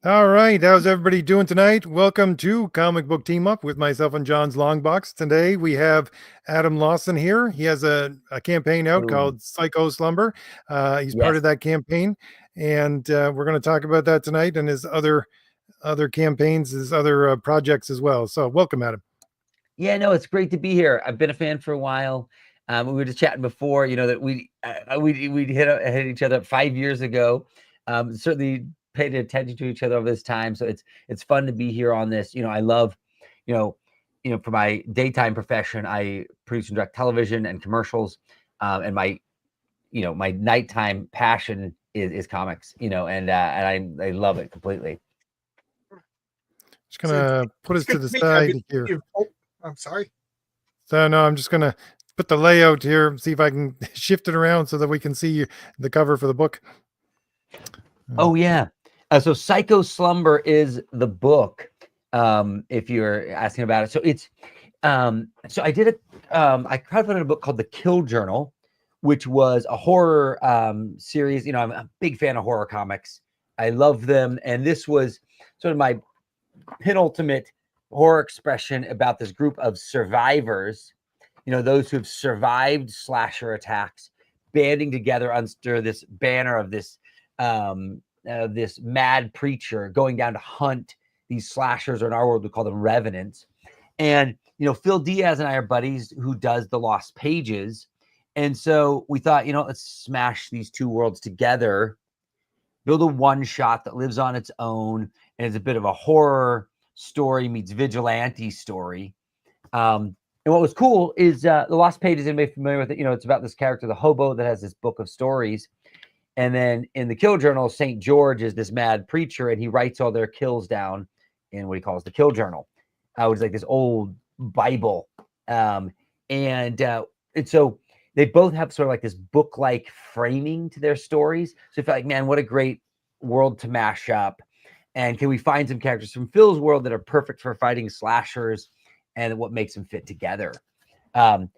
All right, how's everybody doing tonight? Welcome to Comic Book Team Up with myself and John's Longbox. Today we have Adam Lawson here. He has a campaign out Ooh, called Psycho Slumber. He's part yes. of that campaign, and we're going to talk about that tonight and his other campaigns, his other projects as well. So, welcome, Adam. Yeah, no, it's great to be here. I've been a fan for a while. We were just chatting before, that we hit each other 5 years ago. Certainly paid attention to each other over this time, so it's fun to be here on this. I love, you know, for my daytime profession, I produce and direct television and commercials, and my nighttime passion is comics. And I love it completely. Just So gonna put it's us to good the to meet you. I've side been here. oh, I'm sorry. So no, I'm just gonna put the layout here, see if I can shift it around so that we can see the cover for the book. Oh yeah. So Psycho Slumber is the book. If you're asking about it, so it's so I crowdfunded a book called The Kill Journal, which was a horror series. I'm a big fan of horror comics. I love them, and this was sort of my penultimate horror expression about this group of survivors. Those who have survived slasher attacks, banding together under this banner of this mad preacher going down to hunt these slashers, or in our world we call them revenants. And Phil Diaz and I are buddies who does the Lost Pages, and so we thought, let's smash these two worlds together, build a one shot that lives on its own and is a bit of a horror story meets vigilante story. And what was cool is the Lost Pages, anybody familiar with it? It's about this character, the hobo, that has this book of stories. And then in the Kill Journal, St. George is this mad preacher, and he writes all their kills down in what he calls the Kill Journal, which is like this old Bible. And so they both have sort of like this book-like framing to their stories. So I felt like, man, what a great world to mash up. And can we find some characters from Phil's world that are perfect for fighting slashers, and what makes them fit together? So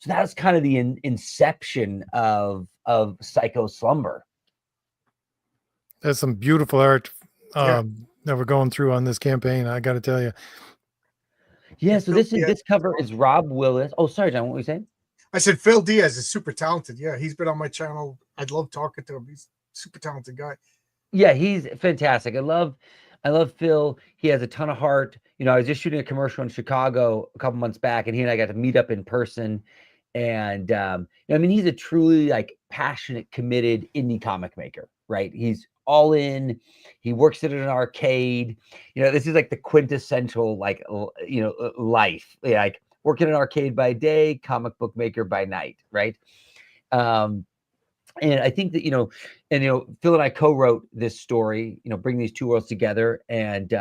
that was kind of the inception of Psycho Slumber. That's some beautiful art Yeah. that we're going through on this campaign. I got to tell you. Yeah, so Phil this Diaz. cover is Rob Willis. Oh, sorry, John, what were you saying? I said Phil Diaz is super talented. Yeah, he's been on my channel. I'd love talking to him. He's a super talented guy. Yeah, he's fantastic. I love Phil. He has a ton of heart. I was just shooting a commercial in Chicago a couple months back, and he and I got to meet up in person. And I mean, he's a truly like passionate, committed indie comic maker, right? He's all in. He works at an arcade. This is like the quintessential like life. Like working at an arcade by day, comic book maker by night, right? And I think that Phil and I co-wrote this story, bring these two worlds together, and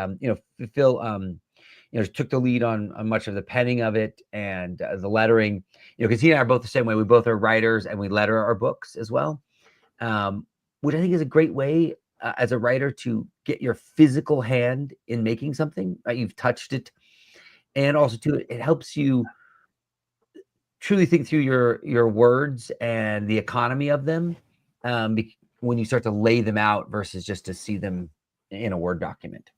Phil took the lead on much of the penning of it and the lettering, because he and I are both the same way. We both are writers, and we letter our books as well, which I think is a great way as a writer to get your physical hand in making something. You've touched it, and also too, it helps you truly think through your words and the economy of them, when you start to lay them out versus just to see them in a Word document.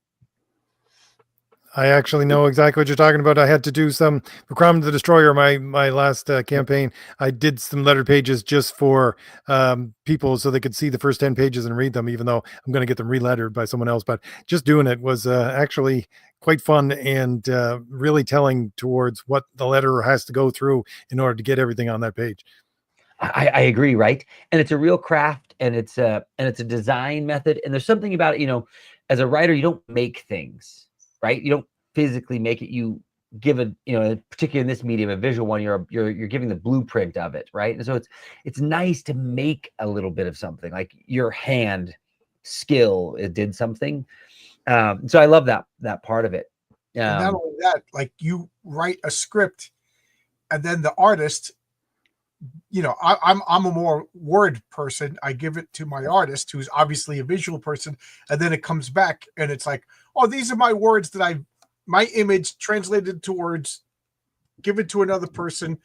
I actually know exactly what you're talking about. I had to do some for Crime the Destroyer, my last campaign. I did some letter pages just for people so they could see the first 10 pages and read them, even though I'm going to get them relettered by someone else. But just doing it was actually quite fun and really telling towards what the letterer has to go through in order to get everything on that page. I agree, right? And it's a real craft, and it's a design method. And there's something about it, as a writer, you don't make things, right? You don't physically make it. You give it, particularly in this medium, a visual one, you're giving the blueprint of it, right? And so it's nice to make a little bit of something, like your hand skill, it did something. So I love that part of it. And not only that, like you write a script, and then the artist, I'm a more word person. I give it to my artist, who's obviously a visual person, and then it comes back and it's like, oh, these are my words that my image translated to words, given to another person,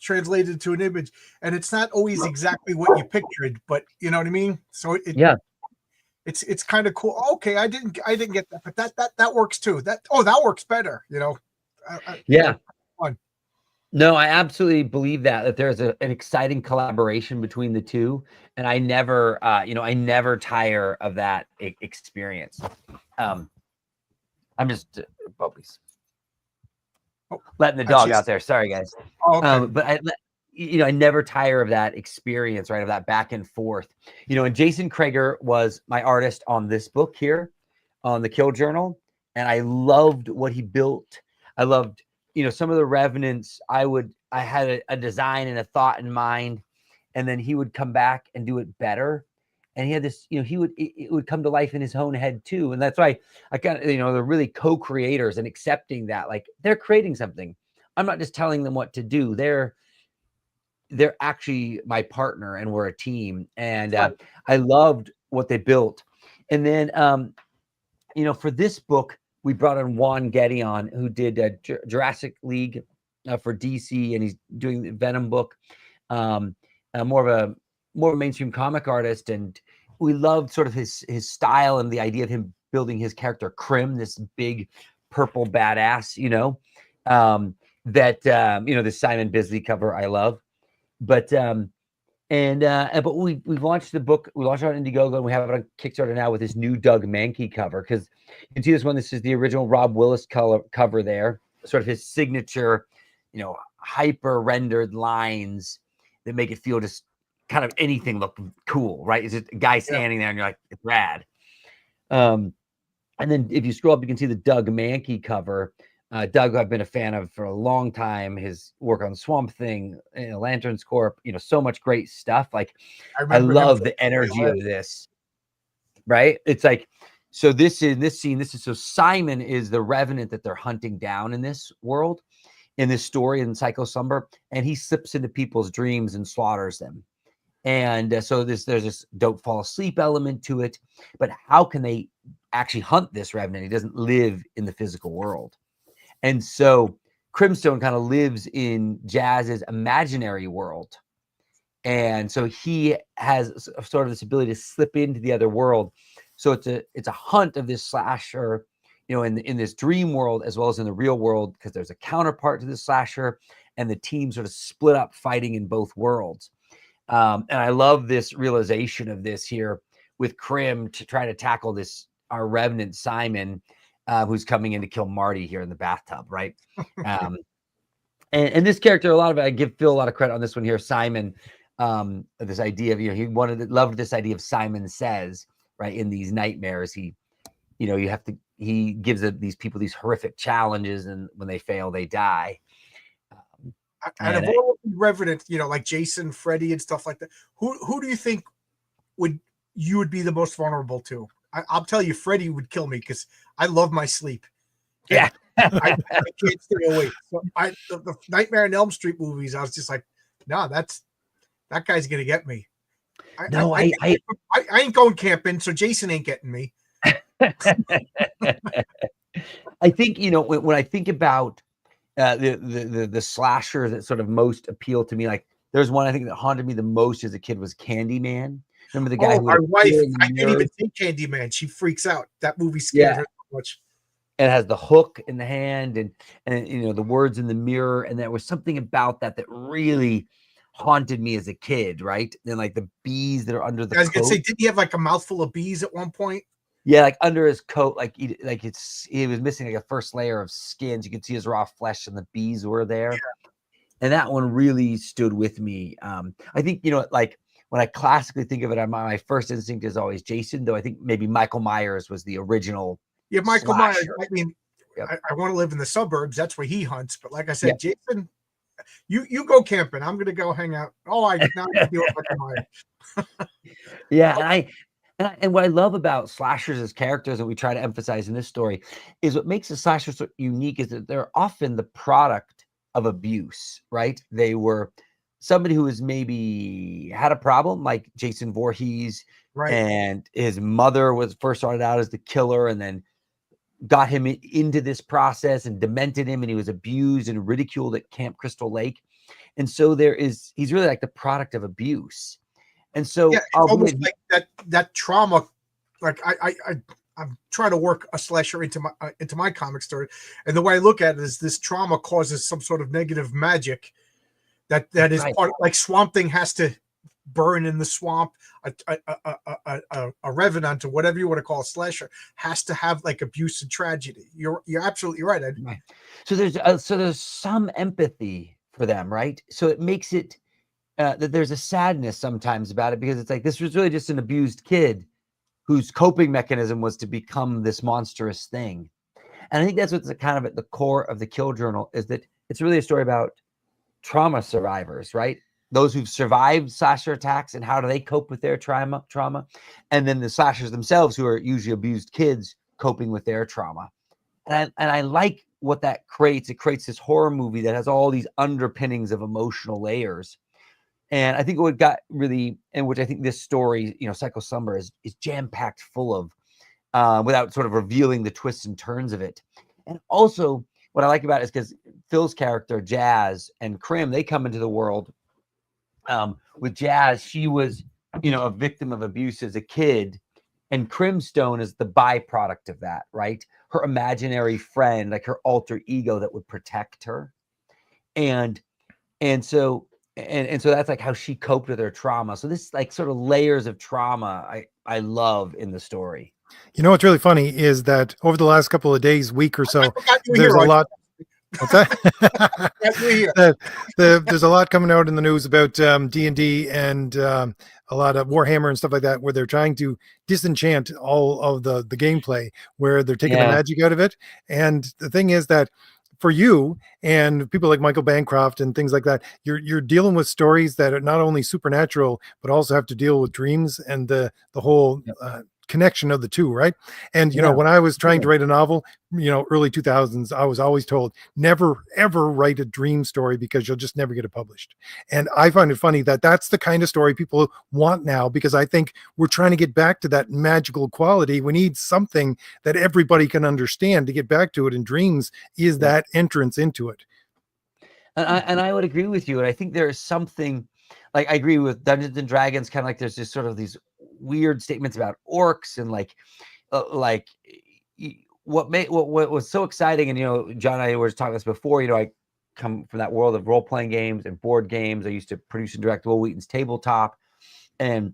translated to an image, and it's not always exactly what you pictured, but you know what I mean. So Yeah. it's kind of cool. Okay, I didn't get that, but that works too. That works better. Yeah. Fun. No, I absolutely believe that there's an exciting collaboration between the two, and I never, I never tire of that experience. I'm just puppies. Letting the dog out there. Sorry, guys. Oh, okay. But I never tire of that experience, right? Of that back and forth. And Jason Krager was my artist on this book here, on the Kill Journal, and I loved what he built. I loved, some of the revenants. I had a design and a thought in mind, and then he would come back and do it better. And he had this, it would come to life in his own head too. And that's why I got, they're really co-creators, and accepting that, like, they're creating something. I'm not just telling them what to do. They're actually my partner, and we're a team. And I loved what they built. And then, for this book, we brought on Juan Gedeon, who did Jurassic League for DC, and he's doing the Venom book. More of a mainstream comic artist, and we loved sort of his style and the idea of him building his character Krim, this big purple badass. This Simon Bisley cover I love. But but we launched the book. We launched it on Indiegogo, and we have it on Kickstarter now with this new Doug Mankey cover, because you can see this one. This is the original Rob Willis cover there, sort of his signature, hyper rendered lines that make it feel just kind of anything look cool, right? It's just a guy standing there, and you're like, it's rad. And then if you scroll up, you can see the Doug Mankey cover. Doug, I've been a fan of for a long time. His work on Swamp Thing, Lanterns Corp, so much great stuff. Like, I love the energy of this, right? It's like, so this scene, so Simon is the revenant that they're hunting down in this world, in this story in Psycho Slumber, and he slips into people's dreams and slaughters them. And so there's this don't fall asleep element to it. But how can they actually hunt this revenant? He doesn't live in the physical world. And so Crimstone kind of lives in Jazz's imaginary world. And so he has sort of this ability to slip into the other world. So it's a hunt of this slasher, in this dream world as well as in the real world, because there's a counterpart to the slasher, and the team sort of split up fighting in both worlds. And I love this realization of this here with Krim to try to tackle our revenant Simon, who's coming in to kill Marty here in the bathtub, right? And this character, a lot of it, I give Phil a lot of credit on this one here. Simon, this idea of, he loved this idea of Simon Says, right? In these nightmares, he gives these people these horrific challenges, and when they fail, they die. And of all the revenants, like Jason, Freddy, and stuff like that, who do you think would be the most vulnerable to? I'll tell you, Freddy would kill me, because I love my sleep. Yeah. I can't stay awake. So the Nightmare on Elm Street movies, I was just like, nah, that guy's gonna get me. I ain't going camping, so Jason ain't getting me. I think, when I think about the slasher that sort of most appeal to me, like, there's one I think that haunted me the most as a kid was Candyman. Remember the guy who my wife, I can't even take Candyman. She freaks out. That movie scared her so much. It has the hook in the hand, and the words in the mirror, and there was something about that really haunted me as a kid, right? And like the bees that are under the coat. I was gonna say, did he have like a mouthful of bees at one point? Yeah, like under his coat, he was missing like a first layer of skins. You could see his raw flesh, and the bees were there. Yeah. And that one really stood with me. I think, like, when I classically think of it, my first instinct is always Jason, though I think maybe Michael Myers was the original. Yeah, Michael Myers. I mean, I want to live in the suburbs. That's where he hunts. But like I said, Jason, you go camping. I'm gonna go hang out. Oh, I now I deal with Michael Myers. Yeah, and what I love about slashers as characters, that we try to emphasize in this story, is what makes the slasher so unique is that they're often the product of abuse, right? They were somebody who has maybe had a problem, like Jason Voorhees, right? And his mother was first started out as the killer, and then got him into this process and demented him, and he was abused and ridiculed at Camp Crystal Lake. And so he's really like the product of abuse. And so almost like that trauma like I'm trying to work a slasher into my comic story, and the way I look at it is this trauma causes some sort of negative magic that is Right. part, like Swamp Thing has to burn in the swamp. A revenant, or whatever you want to call a slasher, has to have like abuse and tragedy. You're absolutely right, Ed. Right. So there's some empathy for them, right? So it makes it that there's a sadness sometimes about it, because it's like, this was really just an abused kid whose coping mechanism was to become this monstrous thing. And I think that's what's kind of at the core of the Kill Journal, is that it's really a story about trauma survivors, right? Those who've survived slasher attacks and how do they cope with their trauma, and then the slashers themselves, who are usually abused kids, coping with their trauma. And I like what that creates. It creates this horror movie that has all these underpinnings of emotional layers. And I think what got really, and which I think this story, Psycho Slumber is jam-packed full of, without sort of revealing the twists and turns of it. And also what I like about it is because Phil's character, Jazz, and Krim, they come into the world. With Jazz, she was, a victim of abuse as a kid. And Crimstone is the byproduct of that, right? Her imaginary friend, like her alter ego that would protect her. And so that's like how she coped with her trauma. So this like sort of layers of trauma I love in the story. You know what's really funny is that over the last couple of days, week or so, there's here, a lot. What's that? There's a lot coming out in the news about D&D and a lot of Warhammer and stuff like that, where they're trying to disenchant all of the gameplay, where they're taking the magic out of it. And the thing is that for you and people like Michael Bancroft and things like that, you're dealing with stories that are not only supernatural, but also have to deal with dreams and the whole connection of the two, right? And when I was trying to write a novel, early 2000s, I was always told never ever write a dream story because you'll just never get it published. And I find it funny that that's the kind of story people want now, because I think we're trying to get back to that magical quality. We need something that everybody can understand to get back to it, and dreams is that entrance into it. And I would agree with you. And I think there is something, like, I agree with Dungeons and Dragons, kind of like there's just sort of these weird statements about orcs and what was so exciting. And John and I were talking this before. I come from that world of role-playing games and board games. I used to produce and direct Will Wheaton's Tabletop, and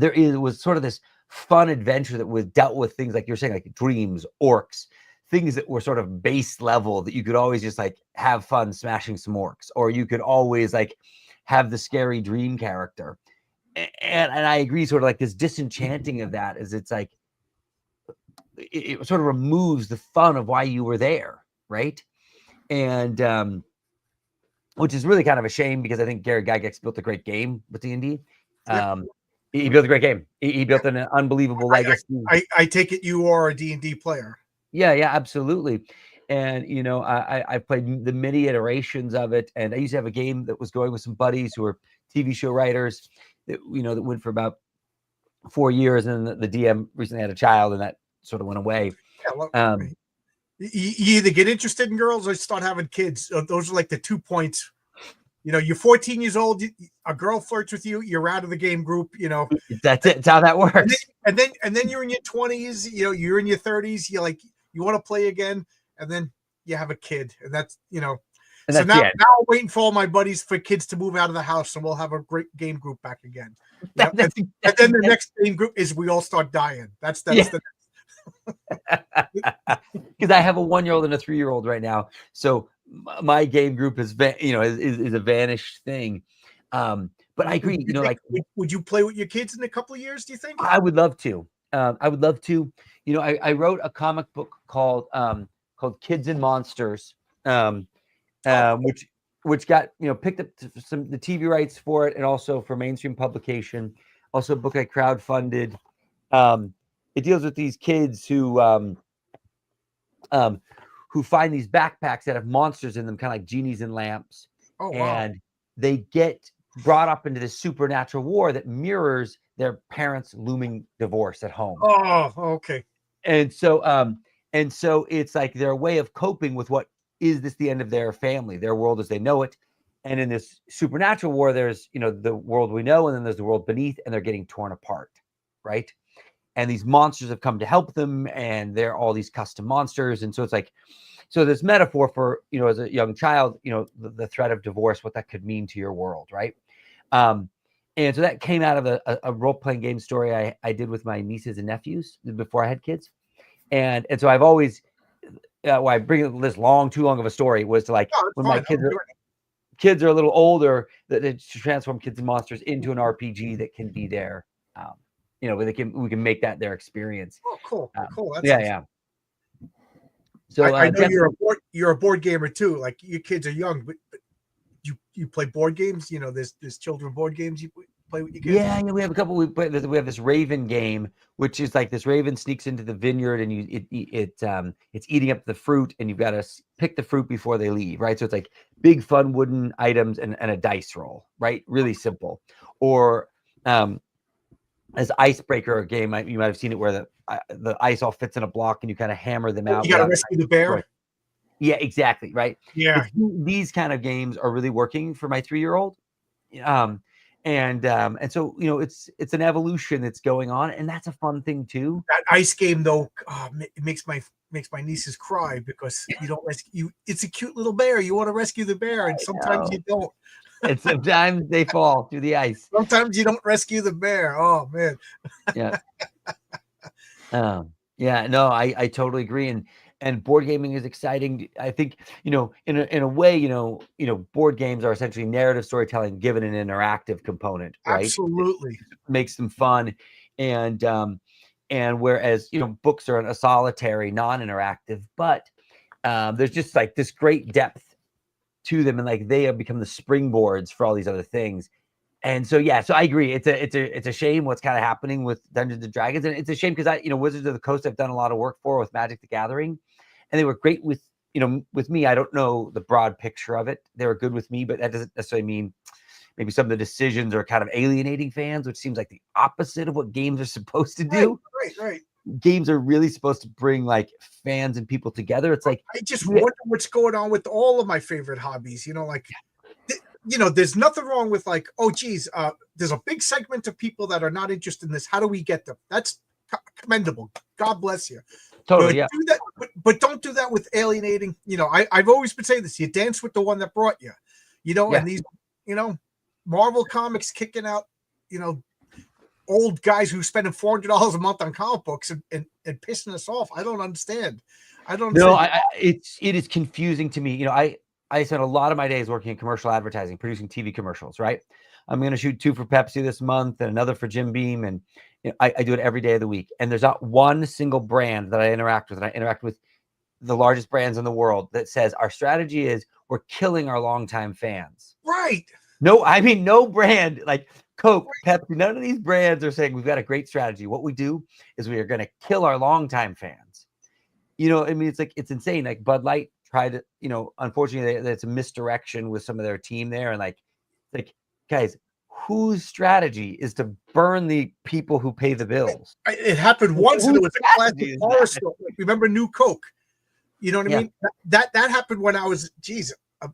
was sort of this fun adventure that was dealt with things like you're saying, like dreams, orcs, things that were sort of base level that you could always just like have fun smashing some orcs, or you could always like have the scary dream character. And I agree, sort of like this disenchanting of that is, it's like it sort of removes the fun of why you were there, right? And which is really kind of a shame, because I think Gary Gygax built a great game with D&D. He built a great game. He built an unbelievable legacy. I take it you are a D&D player. Yeah, absolutely. And I played the many iterations of it, and I used to have a game that was going with some buddies who were TV show writers that that went for about 4 years, and the DM recently had a child, and that sort of went away. You either get interested in girls or start having kids. Those are like the 2 points. You're 14 years old, a girl flirts with you, you're out of the game group. That's it. It's how that works. And then you're in your 20s. You're in your 30s. You want to play again, and then you have a kid, and that's And so now I'm waiting for all my buddies for kids to move out of the house, and we'll have a great game group back again. And then the next game group is we all start dying. That's the next. Because I have a 1-year-old and a 3-year-old right now, so my game group is a vanished thing. But I agree. Would you play with your kids in a couple of years? Do you think? I would love to. I wrote a comic book called Kids and Monsters. Which got picked up the TV rights for it, and also for mainstream publication. Also a book I crowdfunded. It deals with these kids who find these backpacks that have monsters in them, kind of like genies in lamps. Oh, wow. And they get brought up into this supernatural war that mirrors their parents' looming divorce at home. Oh, okay. And so it's like their way of coping with what is this the end of their family, their world as they know it. And in this supernatural war, there's, the world we know, and then there's the world beneath, and they're getting torn apart. Right. and these monsters have come to help them, and they're all these custom monsters. And so it's like, so this metaphor for, you know, as a young child, you know, the threat of divorce, what that could mean to your world, right? And so that came out of a role-playing game story I did with my nieces and nephews before I had kids. And so I've always, why I bring this too long of a story was to like, when my kids are a little older, that to transform Kids and Monsters into an RPG that can be their, you know, we can make that their experience. Oh, cool, cool. That's yeah, awesome. yeah. So I know you're a board gamer too. Like your kids are young, but you play board games. You know, there's children board games you play with your kids. Yeah, we have a couple. We have this Raven game, which is like this Raven sneaks into the vineyard and it's eating up the fruit, and you've got to pick the fruit before they leave, right? So it's like big fun wooden items and a dice roll, right? Really simple. Or as Icebreaker, a game you might have seen it where the ice all fits in a block and you kind of hammer them out. You got to rescue the bear. Yeah, exactly, right. Yeah, these kind of games are really working for my 3-year-old. And so, you know, it's an evolution that's going on, and that's a fun thing too. That ice game though, it makes my nieces cry because you don't rescue. It's a cute little bear. You want to rescue the bear, and sometimes you don't. And sometimes they fall through the ice. Sometimes you don't rescue the bear. Oh man. Yeah. Yeah. No, I totally agree. And board gaming is exciting. I think, you know, in a way, you know, board games are essentially narrative storytelling given an interactive component, right? Absolutely. It makes them fun. And whereas, you know, books are a solitary, non-interactive, but there's just like this great depth to them, and like they have become the springboards for all these other things. And so, yeah, so I agree. It's a shame what's kind of happening with Dungeons and Dragons. And it's a shame because Wizards of the Coast, I've done a lot of work for with Magic the Gathering, and they were great with me. I don't know the broad picture of it. They were good with me, but that doesn't necessarily mean maybe some of the decisions are kind of alienating fans, which seems like the opposite of what games are supposed to do. Right. Games are really supposed to bring like fans and people together. It's like, I just wonder what's going on with all of my favorite hobbies. You know, like, you know, there's nothing wrong with like, oh, geez, there's a big segment of people that are not interested in this. How do we get them? That's commendable. God bless you. Totally, yeah. Do that, but don't do that with alienating. You know, I've always been saying this. You dance with the one that brought you. You know, and these, you know, Marvel comics kicking out, you know, old guys who spending $400 a month on comic books and pissing us off. I don't understand. No, it is confusing to me. You know, I spent a lot of my days working in commercial advertising, producing TV commercials, right? I'm going to shoot 2 for Pepsi this month and another for Jim Beam. And you know, I do it every day of the week. And there's not one single brand that I interact with. And I interact with the largest brands in the world that says our strategy is we're killing our longtime fans. Right. No, I mean, no brand like Coke, Pepsi, none of these brands are saying we've got a great strategy. What we do is we are going to kill our longtime fans. You know, I mean, it's insane. Like Bud Light tried to, you know, unfortunately, it's a misdirection with some of their team there. And like, guys, whose strategy is to burn the people who pay the bills? It happened once, and it was a classic horror story. Remember New Coke? You know what I mean? That happened when I was,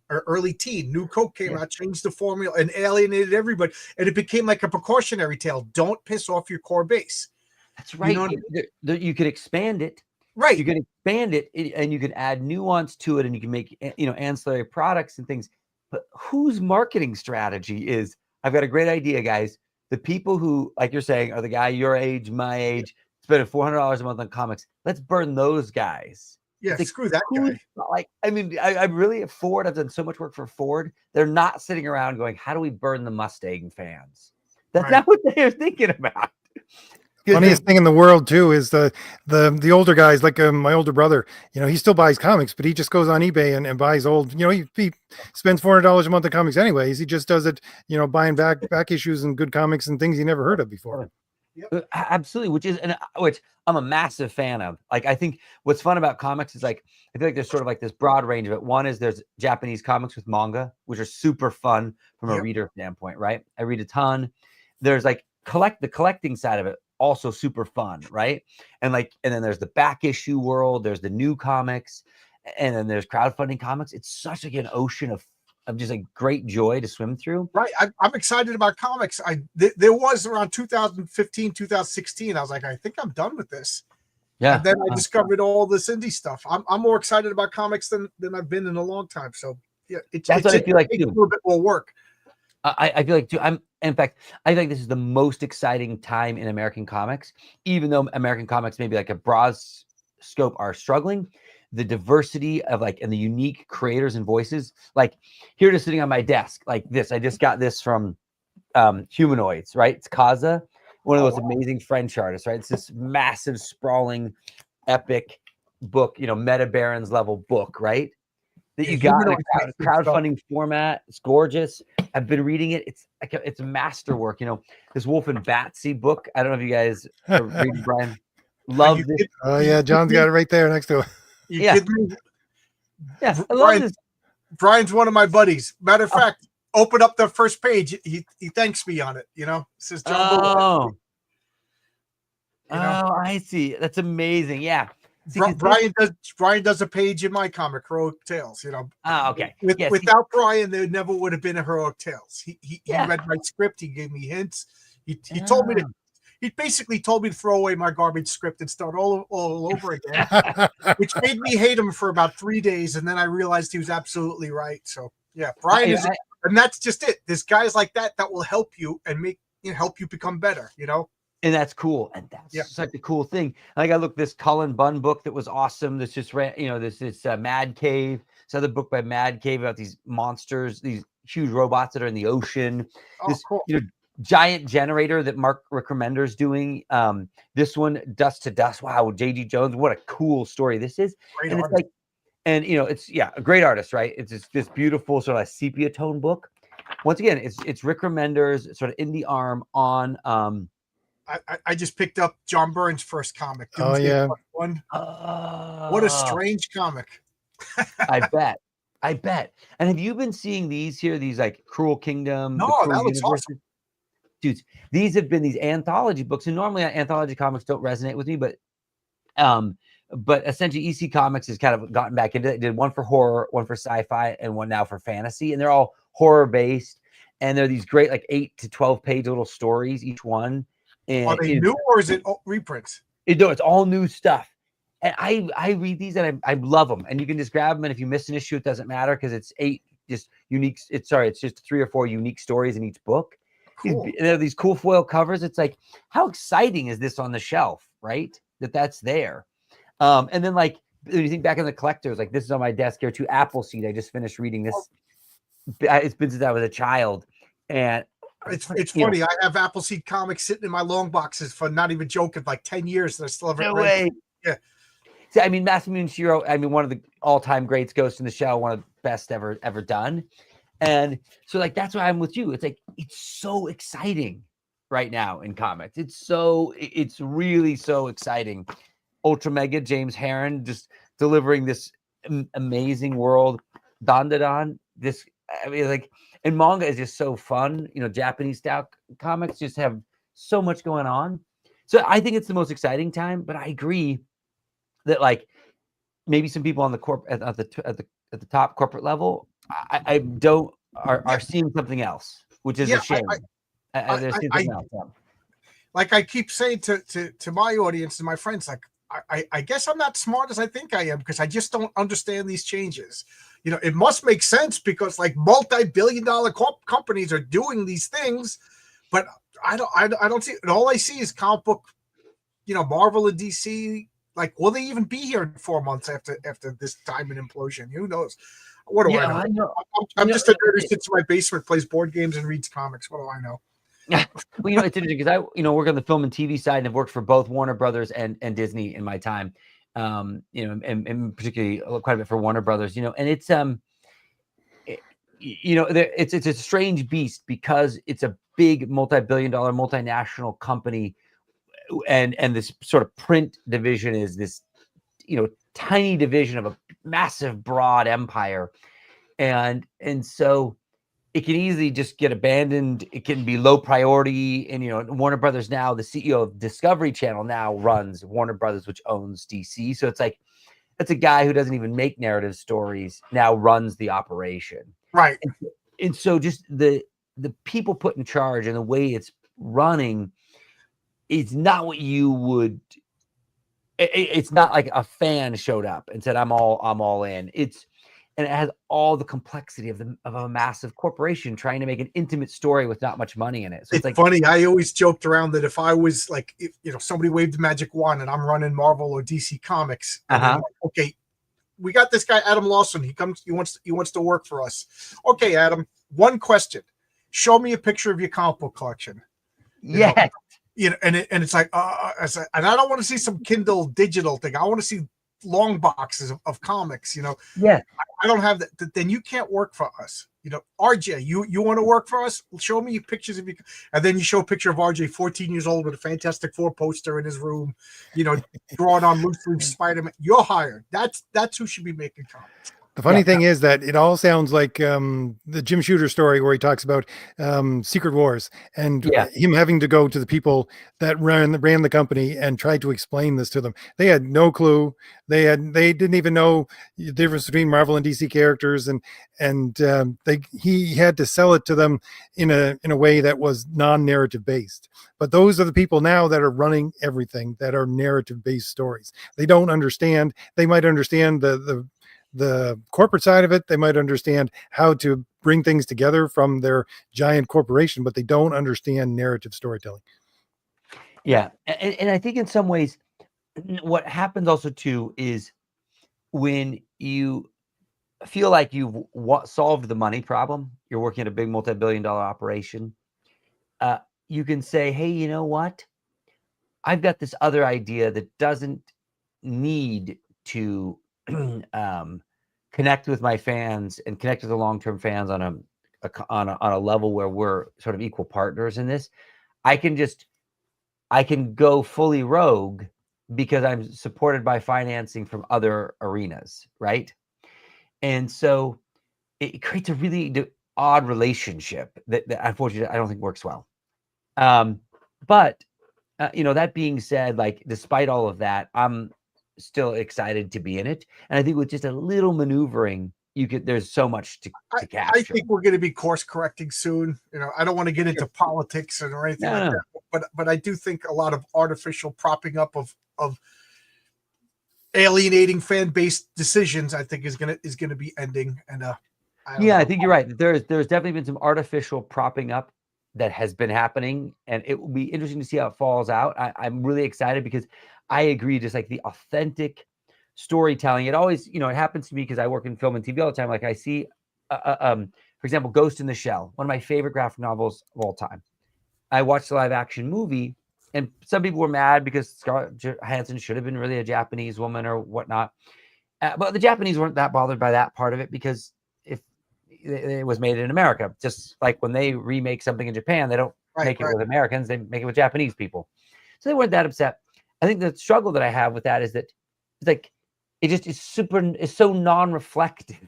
early teen. New Coke came out, changed the formula, and alienated everybody. And it became like a precautionary tale. Don't piss off your core base. That's right. You know, you could expand it. Right. You can expand it, and you can add nuance to it, and you can make, you know, ancillary products and things. But whose marketing strategy is, I've got a great idea, guys. The people who, like you're saying, are the guy your age, my age, spending $400 a month on comics. Let's burn those guys. Yeah, screw that guy. Like, I mean, I'm really at Ford. I've done so much work for Ford. They're not sitting around going, how do we burn the Mustang fans? That's not what they're thinking about. Funniest thing in the world too is the older guys, like my older brother. You know, he still buys comics, but he just goes on eBay and buys old. You know, he spends $400 a month on comics anyways. He just does it, you know, buying back issues and good comics and things he never heard of before. Yep. Absolutely, which I'm a massive fan of. Like, I think what's fun about comics is like, I feel like there's sort of like this broad range of it. One is there's Japanese comics with manga, which are super fun from a reader standpoint, right? I read a ton. There's like the collecting side of it, also super fun, right? And then there's the back issue world, there's the new comics, and then there's crowdfunding comics. It's such like an ocean of of just like great joy to swim through. Right. I'm excited about comics. There was around 2015, 2016. I was like, I think I'm done with this. Yeah. And then I discovered all this indie stuff. I'm more excited about comics than I've been in a long time. So yeah, That's what I feel like a too. little bit more work. I feel like too. In fact, I feel like this is the most exciting time in American comics, even though American comics maybe like a broad scope are struggling. The diversity of like and the unique creators and voices, like here just sitting on my desk, like this. I just got this from Humanoids, right? It's Kaza, one of those amazing French artists, right? It's this massive, sprawling, epic book, Meta Barons level book, right? That you got in a crowdfunding format. It's gorgeous. I've been reading it. It's a masterwork. This Wolf and Batsy book. I don't know if you guys are reading, Brian. Love this. Oh yeah, John's got it right there next to it. Yeah, I love this. Brian's one of my buddies. Matter of fact, open up the first page. He thanks me on it. Says John. I see. That's amazing. Yeah. See, Brian does a page in my comic, Heroic Tales. Okay. Without Brian, there never would have been a Heroic Tales. He read my script. He gave me hints. He told me to. He basically told me to throw away my garbage script and start all over again, which made me hate him for about 3 days. And then I realized he was absolutely right. So yeah, Brian and that's just it. There's guys like that will help you and help you become better. And that's cool. And that's such a cool thing. Like I looked this Cullen Bunn book that was awesome. This just ran, this Mad Cave. This other book by Mad Cave about these monsters, these huge robots that are in the ocean. Cool. Giant generator that Mark Rickramender's doing. This one, Dust to Dust. Wow, J.G. Jones. What a cool story this is. Great and artist. It's a great artist, right? It's this beautiful sort of sepia tone book. Once again, it's Rick Remender's sort of indie arm on. I just picked up John Byrne's first comic. Oh yeah. What a strange comic. I bet. And have you been seeing these like Cruel Kingdom? No, that looks awesome. Dudes, these have been these anthology books, and normally anthology comics don't resonate with me, but essentially EC Comics has kind of gotten back into it. They did one for horror, one for sci-fi, and one now for fantasy, and they're all horror based, and they're these great like 8 to 12 page little stories each one. And are they new or is it reprints? It's all new stuff. And I read these and I love them. And you can just grab them, and if you miss an issue, it doesn't matter because it's 8 just unique. It's just 3 or 4 unique stories in each book. Cool. There are these cool foil covers. It's like, how exciting is this on the shelf, right? That's there. And then like when you think back in the collectors, like this is on my desk here too. Appleseed. I just finished reading this. It's been since I was a child, and it's funny. I have Appleseed comics sitting in my long boxes for not even joking, like 10 years that I still haven't read. Way. Yeah. See, I mean, Masamune Shirow, one of the all-time greats, Ghost in the Shell, one of the best ever done. And so like that's why I'm with you. It's like it's so exciting right now in comics. It's really so exciting. Ultra Mega James Herron just delivering this amazing world. Dandadan, and manga is just so fun. Japanese style comics just have so much going on. So I think it's the most exciting time. But I agree that like maybe some people on the at the top corporate level, I don't are seeing something else, which is a shame. They're seeing something else. Like I keep saying to my audience and my friends, like I guess I'm not smart as I think I am because I just don't understand these changes. It must make sense because like multi-billion-dollar companies are doing these things, but I don't see it. And all I see is comic book, Marvel and DC. Like, will they even be here in 4 months after this diamond implosion? Who knows? What do I know? I'm just a nerd who sits in my basement, plays board games, and reads comics. What do I know? Well, it's interesting because I, work on the film and TV side and have worked for both Warner Brothers and Disney in my time. And particularly quite a bit for Warner Brothers, and it's it's a strange beast because it's a big multi-billion-dollar multinational company, and this sort of print division is this tiny division of a massive broad empire, and so it can easily just get abandoned. It can be low priority. And, Warner Brothers now, the CEO of Discovery Channel now runs Warner Brothers, which owns DC. So it's like, that's a guy who doesn't even make narrative stories now runs the operation. Right. And so just the people put in charge and the way it's running is not what you would. It's not like a fan showed up and said, I'm all in. And it has all the complexity of a massive corporation trying to make an intimate story with not much money in it. So it's like funny. I always joked around that if I was like, if, somebody waved the magic wand and I'm running Marvel or DC Comics, and then, like, okay, we got this guy Adam Lawson. He wants to work for us. Okay, Adam. One question: show me a picture of your comic book collection. Yeah. And it's like, and I don't want to see some Kindle digital thing. I want to see long boxes of comics. Yeah. I don't have that. Then you can't work for us. RJ, you want to work for us? Show me pictures of you. And then you show a picture of RJ, 14 years old, with a Fantastic Four poster in his room, drawing on loose leaf Spider-Man. You're hired. That's who should be making comics. The funny thing is that it all sounds like the Jim Shooter story where he talks about Secret Wars and him having to go to the people that ran the company and try to explain this to them. They had no clue. They didn't even know the difference between Marvel and DC characters, and he had to sell it to them in a way that was non-narrative based. But those are the people now that are running everything, that are narrative based stories. They don't understand. They might understand the corporate side of it. They might understand how to bring things together from their giant corporation, but they don't understand narrative storytelling. Yeah. And I think in some ways, what happens also too is when you feel like you've solved the money problem, you're working at a big multi-billion-dollar operation, you can say, hey, you know what? I've got this other idea that doesn't need to connect with my fans and connect with the long-term fans on a level where we're sort of equal partners in this. I can go fully rogue because I'm supported by financing from other arenas, right? And so it creates a really odd relationship that unfortunately I don't think works well. But that being said, like, despite all of that, I'm still excited to be in it. And I think with just a little maneuvering, there's so much to capture. I think we're going to be course correcting soon. I don't want to get into politics or anything like that, but I do think a lot of artificial propping up of alienating fan based decisions, I think is going to be ending. And I think you're right. There's definitely been some artificial propping up that has been happening, and it will be interesting to see how it falls out. I'm really excited because I agree, just like the authentic storytelling. It always, it happens to me because I work in film and TV all the time. Like I see, for example, Ghost in the Shell, one of my favorite graphic novels of all time. I watched the live action movie, and some people were mad because Scarlett Johansson should have been really a Japanese woman or whatnot. But the Japanese weren't that bothered by that part of it because it was made in America. Just like when they remake something in Japan, they don't make it with Americans, they make it with Japanese people. So they weren't that upset. I think the struggle that I have with that is that it's like, it just is so non-reflective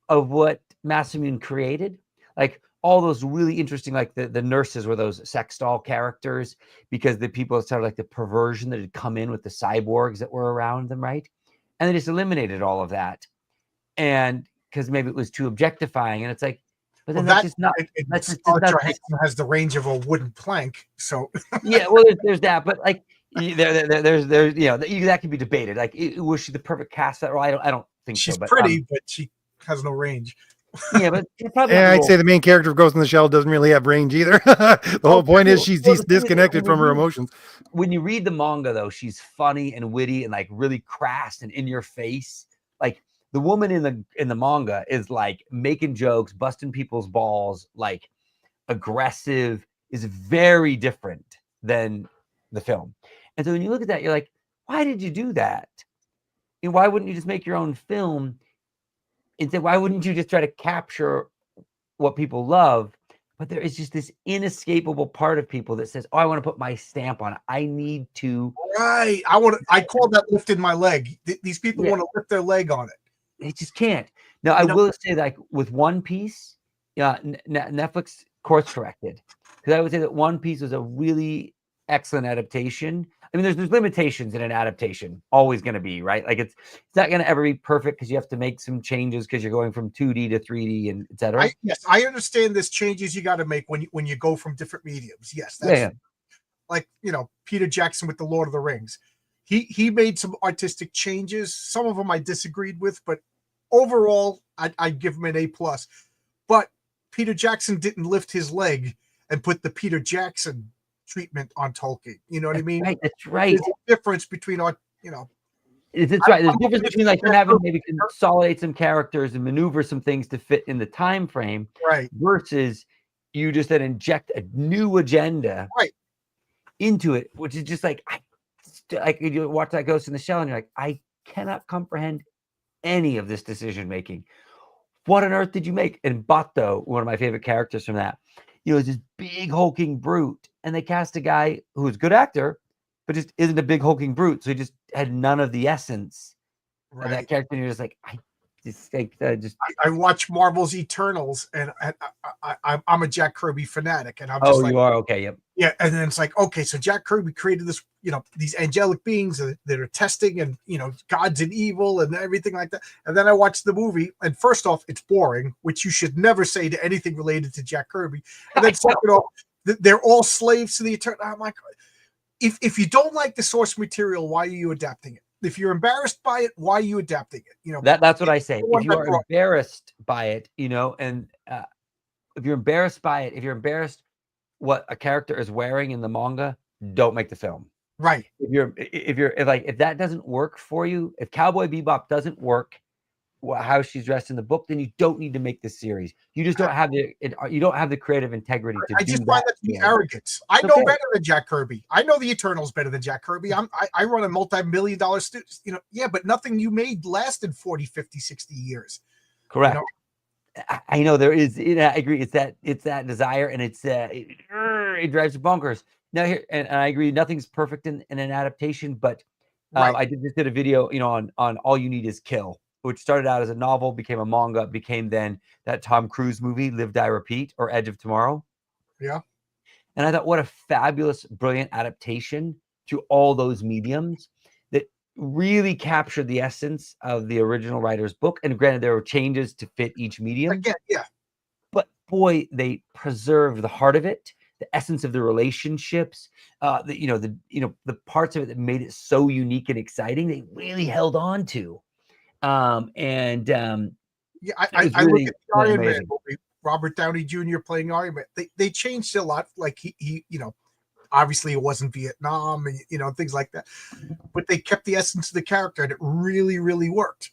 of what Masamune created. Like all those really interesting, like the nurses were those sex doll characters because the people started like the perversion that had come in with the cyborgs that were around them, right? And they just eliminated all of that. And because maybe it was too objectifying, and it's like, but then that's just not. That's just has the range of a wooden plank, so yeah. Well, there's that, but like there's that can be debated. Like, was she the perfect cast for that role? I don't think she's so. But pretty, but she has no range. Yeah, but probably I'd say the main character of Ghost in the Shell doesn't really have range either. The whole point is she's disconnected from her emotions. When you read the manga, though, she's funny and witty and like really crass and in your face. Like the woman in the manga is like making jokes, busting people's balls, like aggressive, is very different than the film. And so when you look at that, you're like, why did you do that? And why wouldn't you just make your own film? Instead, why wouldn't you just try to capture what people love? But there is just this inescapable part of people that says, oh, I want to put my stamp on it. I need to. Right. I call that lifting my leg. These people want to lift their leg on it. They just can't. Now, I will say, like with One Piece, Netflix course corrected. Because I would say that One Piece was a really excellent adaptation. I mean, there's limitations in an adaptation, always going to be, right? Like it's not going to ever be perfect because you have to make some changes because you're going from 2D to 3D and et cetera. Yes, I understand there's changes you got to make when you go from different mediums. Yes, that's Yeah. like, Peter Jackson with the Lord of the Rings. He made some artistic changes. Some of them I disagreed with, but overall, I'd give him an A+. But Peter Jackson didn't lift his leg and put the Peter Jackson treatment on Tolkien. You know what I mean? Right, that's right. There's a difference between That's right. There's a difference between like them having to maybe consolidate some characters and maneuver some things to fit in the time frame, right? Versus you just then inject a new agenda, right, into it, which is just like you watch that Ghost in the Shell, and you're like, I cannot comprehend any of this decision making. What on earth did you make? And Bato, one of my favorite characters from that, is this big hulking brute, and they cast a guy who's a good actor, but just isn't a big hulking brute, so he just had none of the essence of that character. And you're just like, I watch Marvel's Eternals, and I'm a Jack Kirby fanatic, and I'm just like, you are okay, yep. Yeah, and then it's like, okay, so Jack Kirby created this, these angelic beings that are testing, and gods and evil and everything like that. And then I watched the movie, and first off, it's boring, which you should never say to anything related to Jack Kirby. And then second off, they're all slaves to the Eternal. I'm like, if you don't like the source material, why are you adapting it? If you're embarrassed by it, why are you adapting it? That's what I say. If you are embarrassed by it, and if you're embarrassed by it, if you're embarrassed what a character is wearing in the manga, don't make the film. Right. If that doesn't work for you, if Cowboy Bebop doesn't work, how she's dressed in the book, then you don't need to make this series. You just don't have the creative integrity to I just find that to be arrogance. I know better than Jack Kirby. I know the Eternals better than Jack Kirby. I run a multi-million-dollar studio, but nothing you made lasted 40, 50, 60 years. Correct. I know there is, I agree. It's that desire, and it drives you bonkers. Now here, and I agree, nothing's perfect in an adaptation, but I just did a video, on All You Need Is Kill, which started out as a novel, became a manga, became then that Tom Cruise movie, Live, Die, Repeat, or Edge of Tomorrow. Yeah. And I thought, what a fabulous, brilliant adaptation to all those mediums that really captured the essence of the original writer's book. And granted, there were changes to fit each medium. Again, yeah. But boy, they preserved the heart of it, the essence of the relationships, the parts of it that made it so unique and exciting. They really held on to. I look at the Iron Man movie, Robert Downey Jr. playing Iron Man. They changed a lot. Like he obviously it wasn't Vietnam, and things like that. But they kept the essence of the character, and it really, really worked.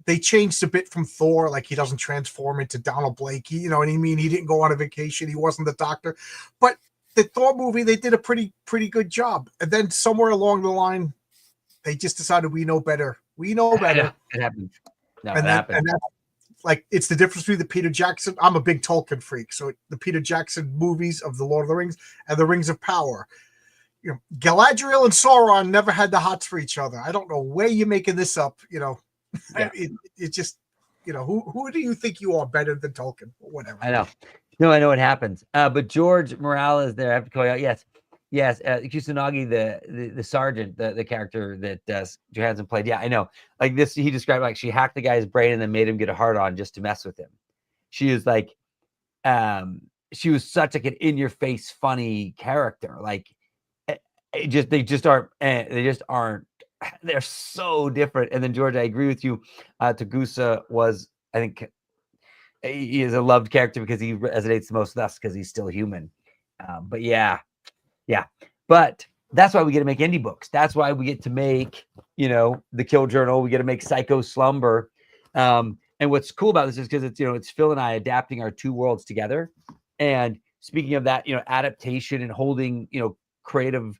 They changed a bit from Thor, like he doesn't transform into Donald Blake. You know what I mean? He didn't go on a vacation. He wasn't the Doctor. But the Thor movie, they did a pretty good job. And then somewhere along the line, they just decided we know better. We know better. It happened. No, and that's like, it's the difference between the Peter Jackson. I'm a big Tolkien freak, so the Peter Jackson movies of the Lord of the Rings and the Rings of Power. Galadriel and Sauron never had the hots for each other. I don't know where you're making this up. Yeah. It just, who do you think you are better than Tolkien? Whatever. I know. No, I know what happens. But George Morales there, I have to call you out. Yes. Kusanagi, the sergeant, the character that Johansson played. Yeah, I know. Like this, he described like she hacked the guy's brain and then made him get a hard on just to mess with him. She was like, she was such like an in your face funny character. Like, they just aren't. They're so different. And then George, I agree with you. Tagusa was, I think, he is a loved character because he resonates the most with us because he's still human. But yeah. But that's why we get to make indie books. That's why we get to make, the Kill Journal. We get to make Psycho Slumber. And what's cool about this is because it's, it's Phil and I adapting our two worlds together. And speaking of that, adaptation and holding creative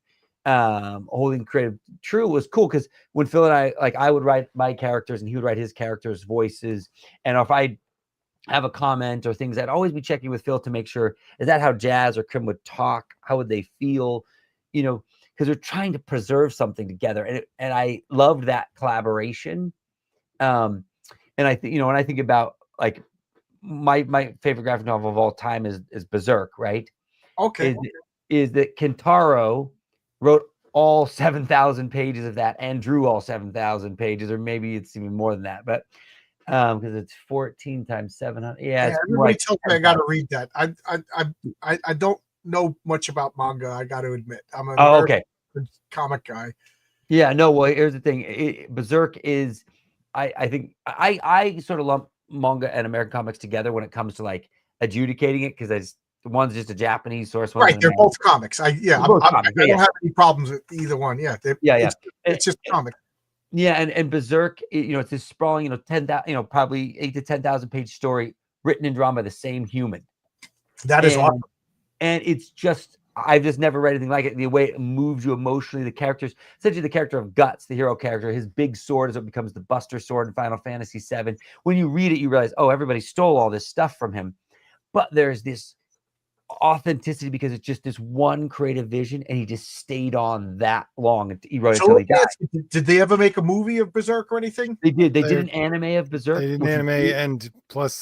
true was cool because when Phil and I, like, I would write my characters and he would write his characters' voices. And if I have a comment or things, I'd always be checking with Phil to make sure, is that how Jazz or Krim would talk? How would they feel? Because we're trying to preserve something together. And I loved that collaboration. And I think, when I think about like my favorite graphic novel of all time is Berserk, right? Okay. is that Kentaro wrote all 7,000 pages of that and drew all 7,000 pages, or maybe it's even more than that, but because it's 14 times 700. Yeah, it's everybody like tells me I got to read that. I don't know much about manga. I got to admit, I'm an American comic guy. Yeah, no. Well, here's the thing. Berserk is, I think I sort of lump manga and American comics together when it comes to like adjudicating it, because one's just a Japanese source. Right, they're both comics. I don't have any problems with either one. Yeah, it's just comic. Yeah, and Berserk, it's this sprawling, 10,000, probably 8 to 10,000 page story written and drawn by the same human. That is awesome. And it's just, I've just never read anything like it. The way it moves you emotionally, the characters, essentially the character of Guts, the hero character, his big sword is what becomes the Buster Sword in Final Fantasy VII. When you read it, you realize, oh, everybody stole all this stuff from him. But there's this authenticity because it's just this one creative vision, and he just stayed on that long. He wrote it until he died. Did they ever make a movie of Berserk or anything? They did. They did an anime of Berserk. They did an anime, and plus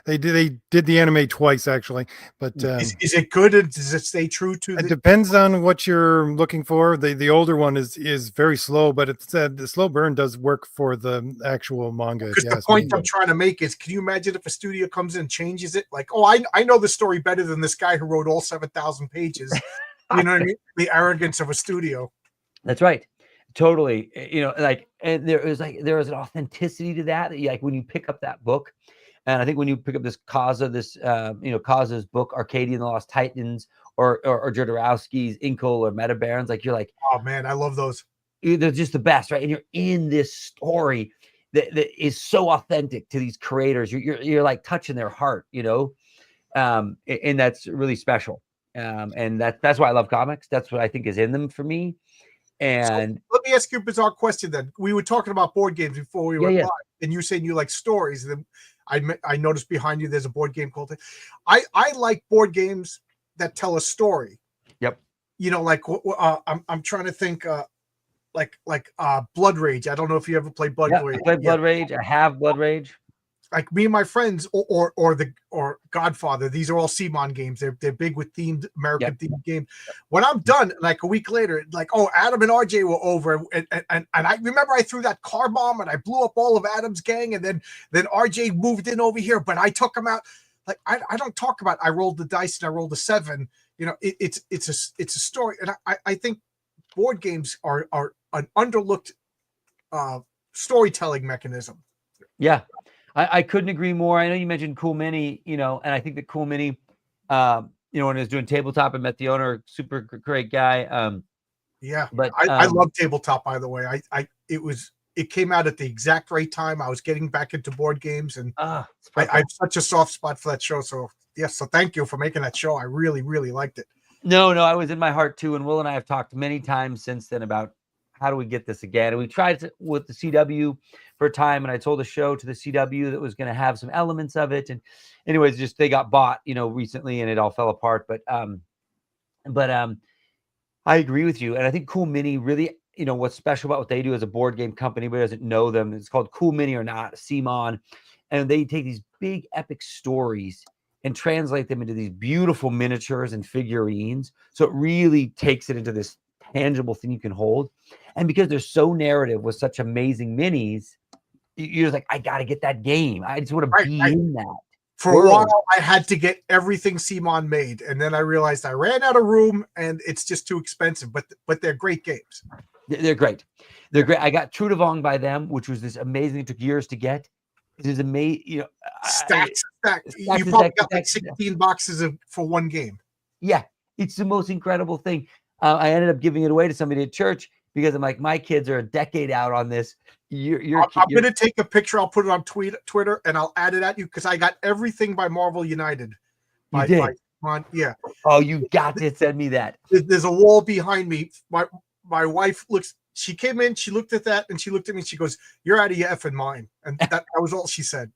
they did the anime twice actually. But is it good? And does it stay true to? It depends on what you're looking for. The older one is very slow, but it's the slow burn does work for the actual manga. Because the point I'm trying to make is, can you imagine if a studio comes in and changes it? Like, oh, I know the story better than this guy who wrote all 7,000 pages. You know what I mean? The arrogance of a studio. That's right. Totally. And there was an authenticity to that like when you pick up that book, and I think when you pick up this Kaza's book, Arcadia and the Lost Titans, or Jodorowsky's Inkle or Meta Barons, like you're like, oh man, I love those. They're just the best, right? And you're in this story that is so authentic to these creators. You're like touching their heart, and that's really special. And that's why I love comics. That's what I think is in them for me. And so let me ask you a bizarre question then. We were talking about board games before we went live, and you're saying you like stories. And I noticed behind you there's a board game called I like board games that tell a story. Yep. Like I'm trying to think like Blood Rage. I don't know if you ever played Blood Rage. I played Blood Rage. I have Blood Rage. Like me and my friends, or Godfather. These are all CMON games. They're big with themed American themed games. When I'm done, like a week later, like, oh, Adam and RJ were over, and I remember I threw that car bomb and I blew up all of Adam's gang, and then RJ moved in over here, but I took him out. Like I don't talk about I rolled the dice and I rolled a 7. It's a story, and I think board games are an underlooked storytelling mechanism. Yeah. I couldn't agree more. I know you mentioned Cool Mini, and I think that Cool Mini, when I was doing Tabletop, I met the owner, super great guy. But I love Tabletop, by the way. It came out at the exact right time. I was getting back into board games, and I have such a soft spot for that show. So yes, so thank you for making that show. I really, really liked it. No, I was in my heart too. And Will and I have talked many times since then about how do we get this again? And we tried it with the CW for a time, and I told the show to the CW that was going to have some elements of it. And anyways, just they got bought, recently, and it all fell apart. But I agree with you. And I think Cool Mini really, what's special about what they do as a board game company, but doesn't know them. It's called Cool Mini or Not, CMON. And they take these big epic stories and translate them into these beautiful miniatures and figurines. So it really takes it into this tangible thing you can hold. And because they're so narrative with such amazing minis, you're just like, I got to get that game. I just want to be in that. For a while, I had to get everything CMON made. And then I realized I ran out of room and it's just too expensive. But they're great games. They're great. They're great. I got True to Vong by them, which was this amazing. It took years to get. It is amazing. Stacks. You probably got like 16 boxes for one game. Yeah. It's the most incredible thing. I ended up giving it away to somebody at church because I'm like, my kids are a decade out on this. I'm going to take a picture. I'll put it on Twitter, and I'll add it at you because I got everything by Marvel United. Yeah. Oh, you got to send me that. There's a wall behind me. My wife looks. She came in. She looked at that, and she looked at me. And she goes, "You're out of your effing mind." And that was all she said.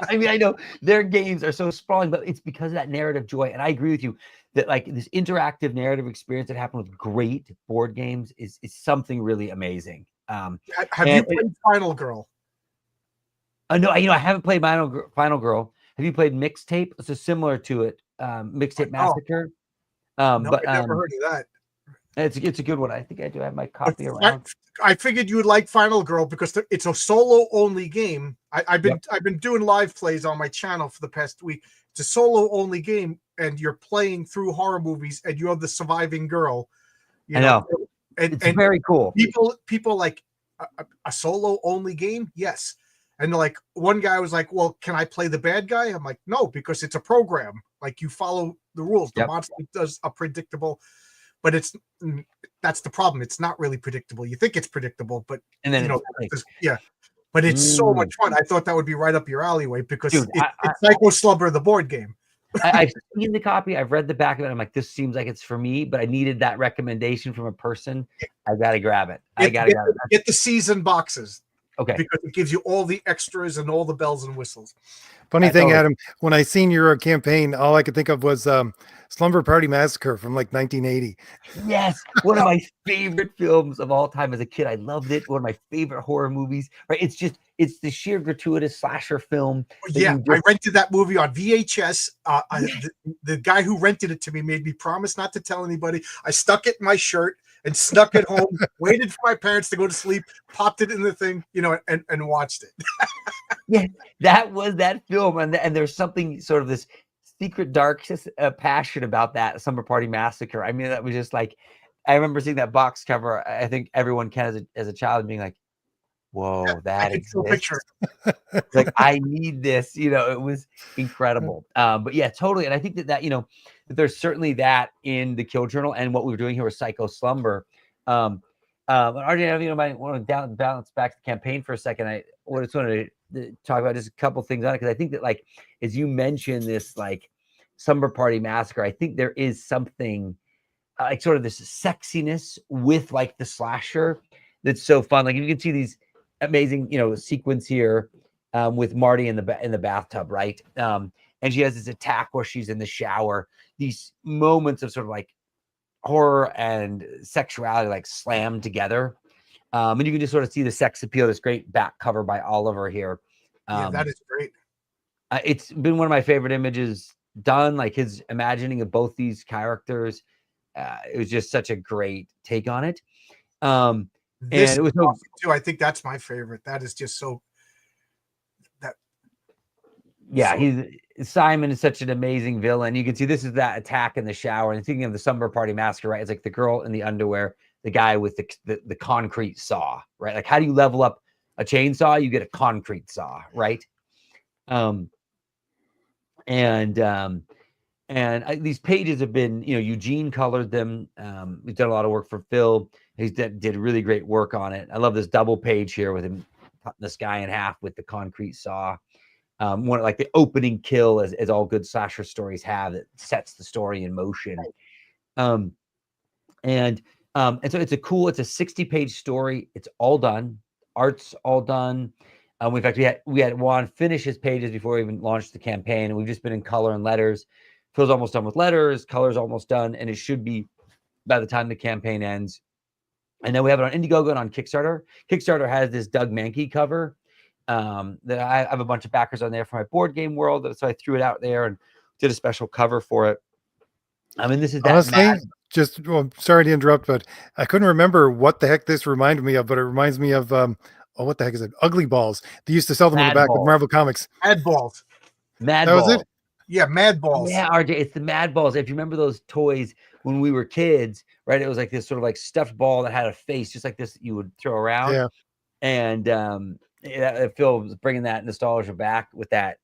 I mean, I know their games are so sprawling, but it's because of that narrative joy. And I agree with you that like this interactive narrative experience that happened with great board games is something really amazing. Have you played Final Girl? No, I haven't played Final Girl. Have you played Mixtape? It's similar to it. Mixtape Massacre. No, But I never heard of that. it's a good one. I think I do have my But copy around. I figured you would like Final Girl because it's a solo only game. I've been doing live plays on my channel for the past week. It's a solo only game, and you're playing through horror movies, and you're the surviving girl. I know. And It's very cool. People like a solo only game, yes. And like one guy was like, "Well, can I play the bad guy?" I'm like, "No, because it's a program. Like you follow the rules. The monster does a predictable." But that's the problem. It's not really predictable. You think it's predictable, but And then But it's so much fun. I thought that would be right up your alleyway because Dude, it's Psycho Slumber, the board game. I've seen the copy. I've read the back of it. I'm like, this seems like it's for me, but I needed that recommendation from a person. I gotta grab it. Get the season boxes. Okay. Because it gives you all the extras and all the bells and whistles. Funny thing, Adam, when I seen your campaign, all I could think of was Slumber Party Massacre from like 1980. Yes, one of my favorite films of all time as a kid. I loved it. One of my favorite horror movies. Right? It's the sheer gratuitous slasher film. Yeah, I rented that movie on VHS. The guy who rented it to me made me promise not to tell anybody. I stuck it in my shirt and snuck it home, waited for my parents to go to sleep, popped it in the thing, and watched it. Yeah, that was that film. And there's something sort of this secret dark passion about that Slumber Party Massacre. I mean, that was just like, I remember seeing that box cover. I think everyone can as a child and being like, whoa, that exists. Like, I need this, it was incredible. But yeah, totally. And I think that that there's certainly that in the Kill Journal and what we were doing here with Psycho Slumber. RJ, I want to balance back to the campaign for a second. I just wanted to talk about just a couple things on it, because I think that, like, as you mentioned this, like, Slumber Party Massacre, I think there is something like sort of this sexiness with like the slasher that's so fun. Like, you can see these amazing sequence here with Marty in the bathtub, right? And she has this attack where she's in the shower. These moments of sort of like horror and sexuality like slammed together, and you can just sort of see the sex appeal. This great back cover by Oliver here. Yeah, that is great. It's been one of my favorite images done, like his imagining of both these characters. It was just such a great take on it. And it was too. I think that's my favorite. That is just so. Simon is such an amazing villain. You can see this is that attack in the shower. And thinking of the Slumber Party Massacre, right? It's like the girl in the underwear, the guy with the concrete saw, right? Like, how do you level up a chainsaw? You get a concrete saw, right? These pages have been, Eugene colored them. He's done a lot of work for Phil. He did really great work on it. I love this double page here with him cutting the sky in half with the concrete saw. One like the opening kill, as all good slasher stories have, that sets the story in motion. And so it's a 60-page story. It's all done. Art's all done. In fact, we had Juan finish his pages before we even launched the campaign, and we've just been in color and letters. Phil's almost done with letters, color's almost done, and it should be by the time the campaign ends. And then we have it on Indiegogo and on Kickstarter. Kickstarter has this Doug Mankey cover that I have a bunch of backers on there for my board game world, so I threw it out there and did a special cover for it. I mean, this is sorry to interrupt, but I couldn't remember what the heck this reminded me of, but it reminds me of what the heck is it? Ugly Balls. They used to sell them in the back of Marvel Comics. Mad Balls. That was it? Yeah, Mad Balls. Yeah, RJ, it's the Mad Balls. If you remember those toys when we were kids, right? It was like this sort of like stuffed ball that had a face, just like this that you would throw around. Yeah. And Phil was bringing that nostalgia back with that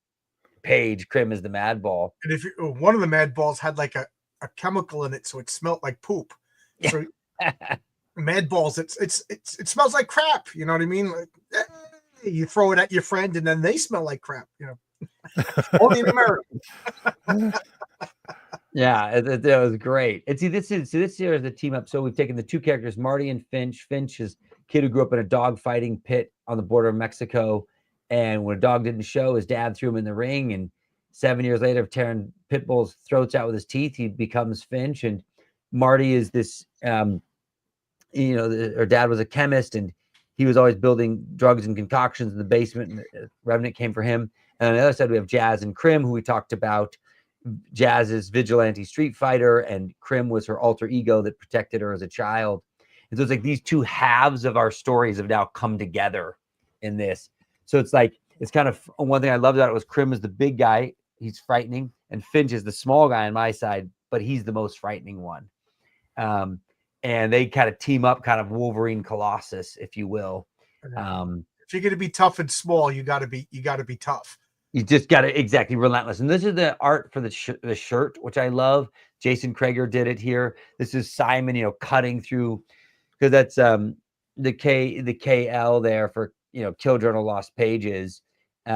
page. Krim is the Mad Ball. And if one of the Mad Balls had like a chemical in it, so it smelled like poop. Yeah. So Mad Balls, it smells like crap. You know what I mean? Like, you throw it at your friend, and then they smell like crap. Only in America. Yeah, it was great. And see, this here is the team up. So we've taken the two characters, Marty and Finch. Finch is a kid who grew up in a dog fighting pit on the border of Mexico, and when a dog didn't show, his dad threw him in the ring. And 7 years later, tearing pit bulls' throats out with his teeth, he becomes Finch. And Marty is this, her dad was a chemist, and he was always building drugs and concoctions in the basement, and the Revenant came for him. And on the other side, we have Jazz and Krim, who we talked about, Jazz's vigilante street fighter, and Krim was her alter ego that protected her as a child. And so it's like these two halves of our stories have now come together in this. So it's like, it's kind of one thing I loved about it was Krim is the big guy. He's frightening. And Finch is the small guy on my side, but he's the most frightening one. And they kind of team up, kind of Wolverine Colossus, if you will. If you're going to be tough and small, you got to be tough. You just got to exactly relentless. And this is the art for the shirt, which I love. Jason Krager did it here. This is Simon, you know, cutting through, because that's the KL there for, you know, Kill Journal Lost Pages, you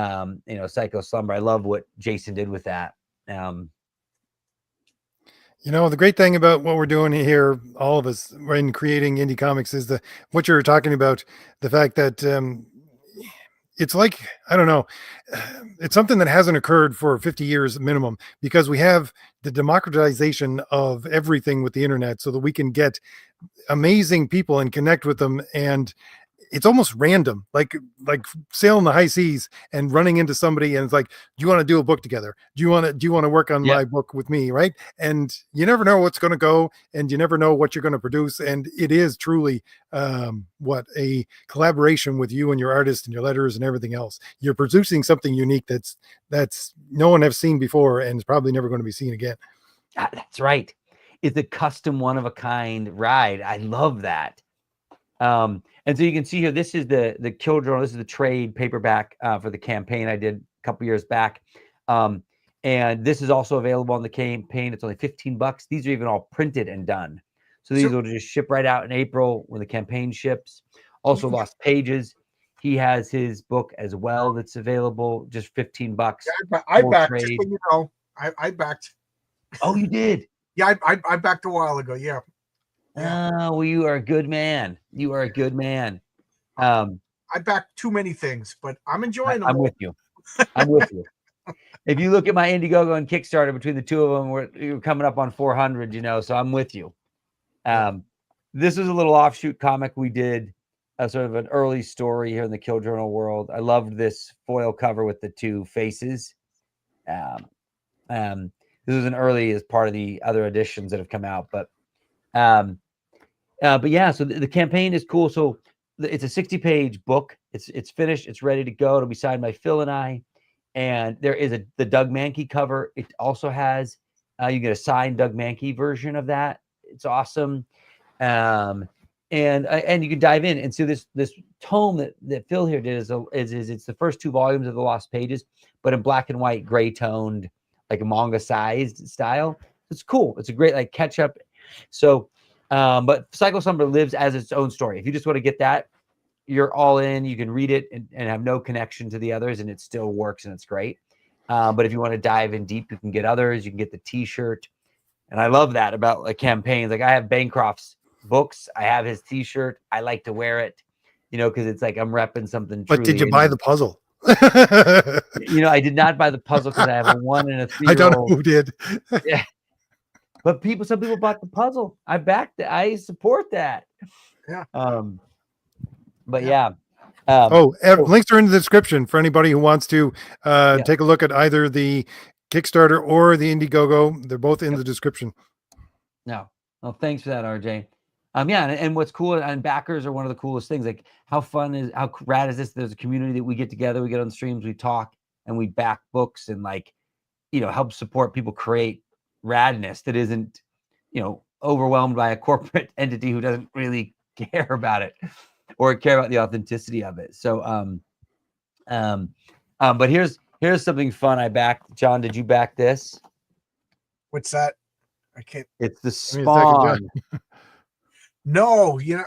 know, Psycho Slumber. I love what Jason did with that. You know, the great thing about what we're doing here, all of us in creating indie comics, is what you're talking about, the fact that it's like, I don't know, it's something that hasn't occurred for 50 years minimum, because we have the democratization of everything with the internet, so that we can get amazing people and connect with them. And it's almost random, like sailing the high seas and running into somebody, and it's like, do you want to do a book together? Do you want to work on my book with me? Right. And you never know what's going to go, and you never know what you're going to produce. And it is truly a collaboration with you and your artist and your letters and everything else. You're producing something unique that's no one has seen before, and it's probably never going to be seen again. That's right. It's a custom, one of a kind ride. I love that. And so you can see here, this is the Kill Journal. This is the trade paperback for the campaign I did a couple years back. And this is also available on the campaign. It's only $15. These are even all printed and done. So these will just ship right out in April when the campaign ships. Also Lost Pages. He has his book as well that's available, just $15. Yeah, I backed, just so you know, I backed. Oh, you did? Yeah, I backed a while ago. Yeah. Oh, well, you are a good man. You are a good man. I backed too many things, but I'm enjoying them. I'm with you. I'm with you. If you look at my Indiegogo and Kickstarter, between the two of them, we're coming up on 400, you know, so I'm with you. This is a little offshoot comic we did, sort of an early story here in the Kill Journal world. I loved this foil cover with the two faces. This was an early as part of the other editions that have come out, but yeah, so the campaign is cool. So it's a 60-page book. It's finished. It's ready to go. It'll be signed by Phil and I. And there is the Doug Mankey cover. It also has you get a signed Doug Mankey version of that. It's awesome. And you can dive in. And so this tome that Phil here did is it's the first 2 volumes of the Lost Pages, but in black and white, gray toned, like a manga sized style. It's cool. It's a great like catch up. So, but Psycho Slumber lives as its own story. If you just want to get that, you're all in. You can read it and have no connection to the others, and it still works and it's great. But if you want to dive in deep, you can get others. You can get the T-shirt, and I love that about like campaigns. Like I have Bancroft's books, I have his T-shirt. I like to wear it, you know, because it's like I'm repping something. But did you buy the puzzle? You know, I did not buy the puzzle because I have a 1 and a 3. I don't know who did. Yeah. But some people bought the puzzle. I backed it. I support that. Yeah. But yeah. Links are in the description for anybody who wants to take a look at either the Kickstarter or the Indiegogo. They're both in the description. No. Well, thanks for that, RJ. Yeah, and what's cool, and backers are one of the coolest things. Like how rad is this? There's a community that we get together, we get on streams, we talk, and we back books and like, you know, help support people create radness that isn't, you know, overwhelmed by a corporate entity who doesn't really care about it or care about the authenticity of it. So but here's something fun I backed. John, did you back this? What's that? I can't. It's the Spawn. No, you know,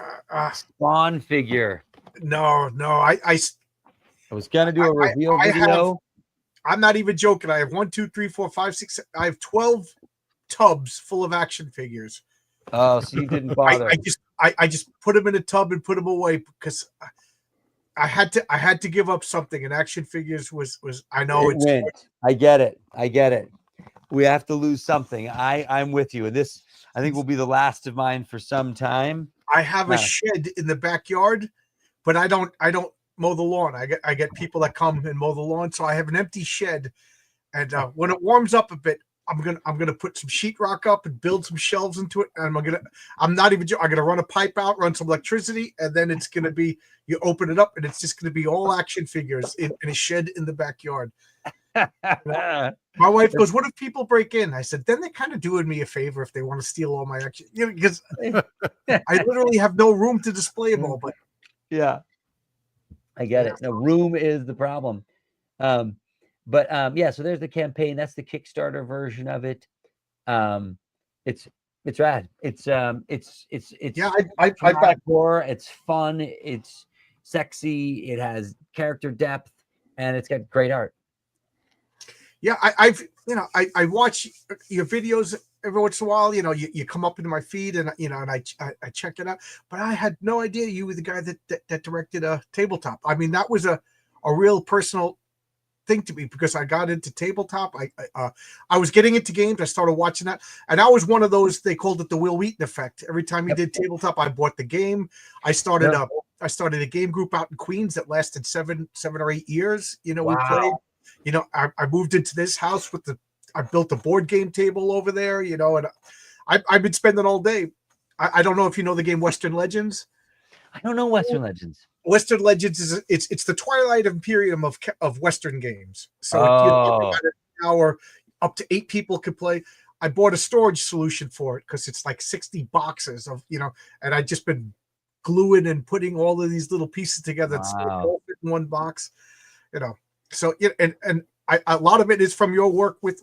Spawn figure. No, I was gonna do a reveal video. I'm not even joking. I have 1, 2, 3, 4, 5, 6. I have 12 tubs full of action figures. Oh, so you didn't bother. I just put them in a tub and put them away because I had to give up something, and action figures was I know it's went. I get it. We have to lose something. I'm with you. And this I think will be the last of mine for some time. I have a shed in the backyard, but I don't mow the lawn. I get people that come and mow the lawn, so I have an empty shed. And when it warms up a bit, I'm gonna put some sheetrock up and build some shelves into it, and I'm gonna run a pipe out, run some electricity, and then it's gonna be, you open it up and it's just gonna be all action figures in a shed in the backyard. My wife goes, "What if people break in?" I said, "Then they're kind of doing me a favor if they want to steal all my action, because I literally have no room to display them all." But yeah, I get it. No, room is the problem. Yeah, so there's the campaign. That's the Kickstarter version of it. It's rad. It's yeah, I back horror. It's fun. It's sexy. It has character depth, and it's got great art. Yeah, I watch your videos every once in a while. You come up into my feed, and and I check it out. But I had no idea you were the guy that directed Tabletop. I mean, that was a real personal thing to me, because I got into Tabletop. I was getting into games. I started watching that, and I was one of those, they called it the Will Wheaton effect. Every time he did Tabletop, I bought the game. I started a game group out in Queens that lasted 7 or 8 years. We played. I moved into this house I built a board game table over there. And I've been spending all day. I don't know if you know the game Western Legends. I don't know Western Legends. Western Legends is it's the Twilight Imperium of Western games. So about an hour, up to 8 people could play. I bought a storage solution for it because it's like 60 boxes of, and I've just been gluing and putting all of these little pieces together. It's all fit in one box, So and a lot of it is from your work with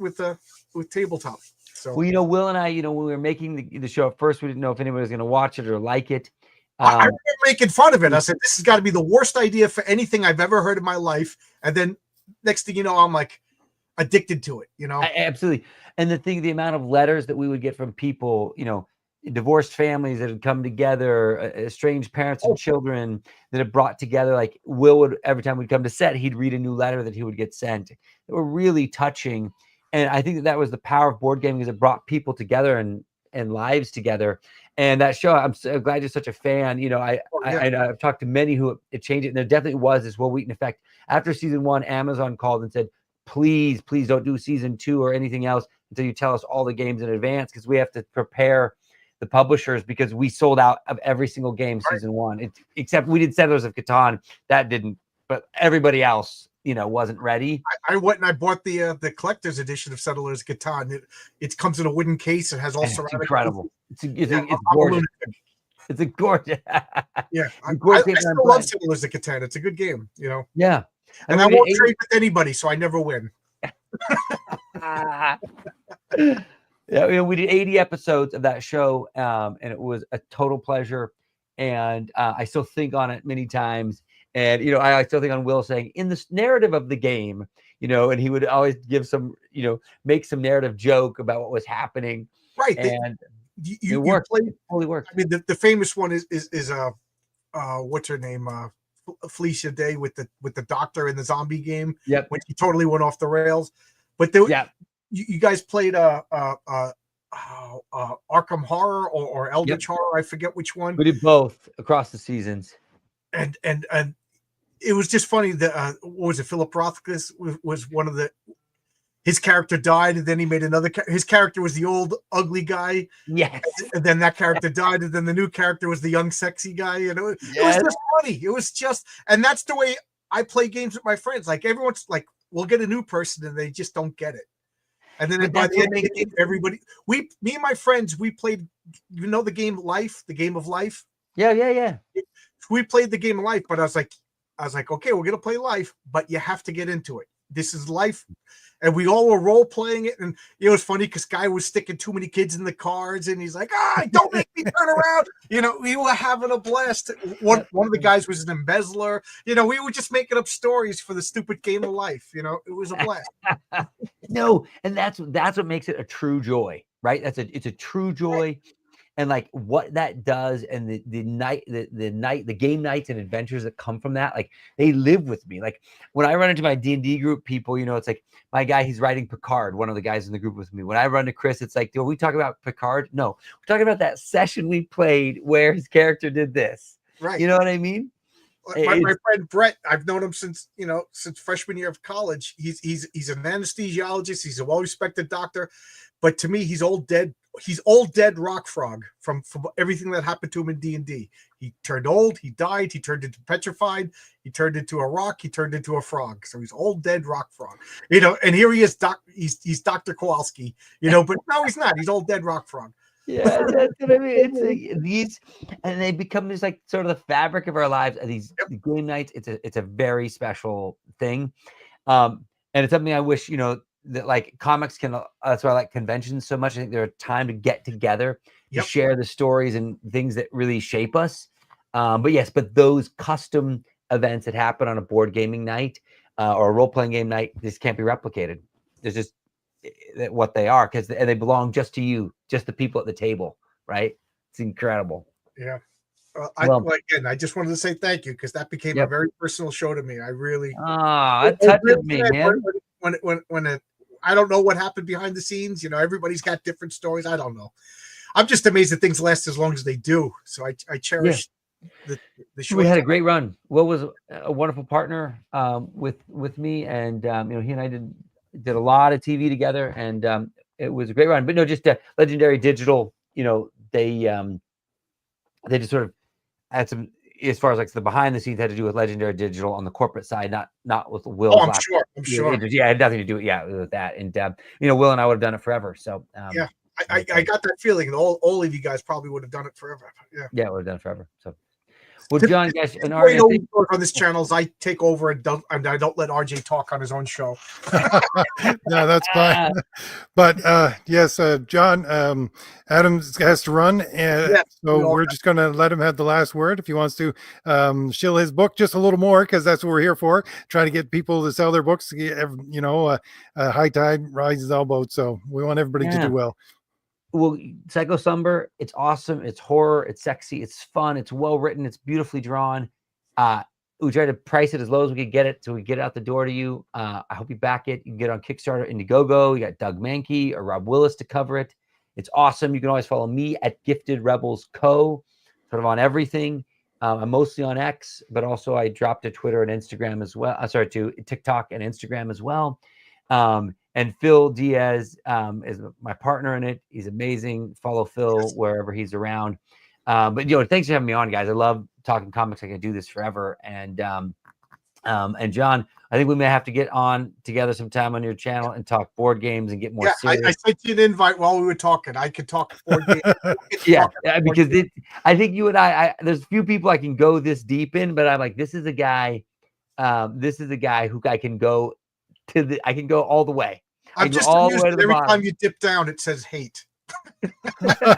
Tabletop. So Will and I, when we were making the show at first, we didn't know if anybody was going to watch it or like it. I remember making fun of it. I said, "This has got to be the worst idea for anything I've ever heard in my life." And then next thing you know, I'm like addicted to it. Absolutely. And the amount of letters that we would get from people, divorced families that had come together, estranged parents and children that had brought together. Like Will would, every time we'd come to set, he'd read a new letter that he would get sent. They were really touching. And I think that was the power of board gaming, is it brought people together and lives together. And that show, I'm so glad you're such a fan. I've talked to many who it changed it. And there definitely was this Will Wheaton effect. After season 1, Amazon called and said, please don't do season 2 or anything else until you tell us all the games in advance, because we have to prepare the publishers, because we sold out of every single game season 1. Except we did Settlers of Catan. That didn't, but everybody else, wasn't ready. I went and I bought the collector's edition of Settlers of Catan. It comes in a wooden case. It has all ceramic. It's incredible. It's gorgeous. It's a gorgeous. Yeah, I still love Settlers of Catan. It's a good game, Yeah. And I won't trade with anybody, so I never win. Yeah, we did 80 episodes of that show, and it was a total pleasure. And I still think on it many times. And, I still think on Will saying, in this narrative of the game, and he would always give some, make some narrative joke about what was happening. Right. And you fully worked. I mean, the famous one is what's her name? Felicia Day with the doctor in the zombie game. Yep. When she totally went off the rails. But you guys played Arkham Horror or Eldritch Horror. I forget which one. We did both across the seasons. And it was just funny that what was it? Philip Rothfuss was one of his character died, and then he made another. His character was the old ugly guy. Yes. And then that character died, and then the new character was the young sexy guy. It was just funny. It was just, and that's the way I play games with my friends. Like everyone's like, we'll get a new person, and they just don't get it. And then by the end of the game, everybody, me and my friends, we played, the game Life, the game of life. Yeah. We played the game of life, but I was like, okay, we're gonna play Life, but you have to get into it. This is Life, and we all were role playing it, and it was funny because Guy was sticking too many kids in the cards, and he's like, don't make me turn around. We were having a blast. One of the guys was an embezzler. We were just making up stories for the stupid game of life. It was a blast. No, and that's what makes it a true joy, right? It's a true joy. Right. And like what that does, and the game nights and adventures that come from that, like they live with me. Like when I run into my D&D group people, it's like my guy, he's writing Picard, one of the guys in the group with me. When I run to Chris, it's like, do we talk about Picard? No, we're talking about that session we played where his character did this. Right. You know what I mean? My friend Brett, I've known him since freshman year of college. He's an anesthesiologist. He's a well-respected doctor, but to me, he's old dead. He's old dead Rock Frog from everything that happened to him in D&D. He turned old. He died. He turned into petrified. He turned into a rock. He turned into a frog. So he's old dead Rock Frog. And here he is. He's Dr. Kowalski. But no, he's not. He's old dead Rock Frog. Yeah, that's what I mean. It's like these, and they become this like sort of the fabric of our lives. These game nights. It's a very special thing, and it's something I wish that like comics can. That's why I like conventions so much. I think they're a time to get together, to share the stories and things that really shape us. But those custom events that happen on a board gaming night or a role playing game night, this can't be replicated. There's just what they are, because they belong just to you, just the people at the table, right? It's incredible. Yeah. Again, I just wanted to say thank you, because that became a very personal show to me. I really it touches me, man. When I don't know what happened behind the scenes. Everybody's got different stories. I don't know. I'm just amazed that things last as long as they do. So I cherish the show. We had a great run. Will was a wonderful partner with me, and he and I did a lot of TV together, and it was a great run. But no, just Legendary Digital, they just sort of had some, as far as like the behind the scenes, had to do with Legendary Digital on the corporate side, not with Will. Oh, I'm sure. It had nothing to do with that. And Will and I would have done it forever. So I got that feeling. All of you guys probably would have done it forever. Yeah, would have done it forever. So. Well, John, guys, and RJ on this channel is I take over and I don't let RJ talk on his own show. No, that's fine. But yes, John, Adam has to run, and so we're just going to let him have the last word if he wants to shill his book just a little more, because that's what we're here for, trying to get people to sell their books. High tide rises all boats, so we want everybody to do well. Well, Psycho Slumber, it's awesome. It's horror. It's sexy. It's fun. It's well written. It's beautifully drawn. We try to price it as low as we could get it, so we get it out the door to you. I hope you back it. You can get it on Kickstarter, Indiegogo. You got Doug Mankey or Rob Willis to cover it. It's awesome. You can always follow me at Gifted Rebels Co. Sort of on everything. I'm mostly on X, but also I dropped to Twitter and Instagram as well. To TikTok and Instagram as well. And Phil Diaz is my partner in it. He's amazing. Follow Phil wherever he's around. But thanks for having me on, guys. I love talking comics. I can do this forever. And John, I think we may have to get on together sometime on your channel and talk board games and get more serious. I sent you an invite while we were talking. I could talk board games. Because I think you and I there's a few people I can go this deep in, but I'm like, this is a guy who I can go I can go all the way. I'm just amused that every time you dip down, it says hate. Yeah,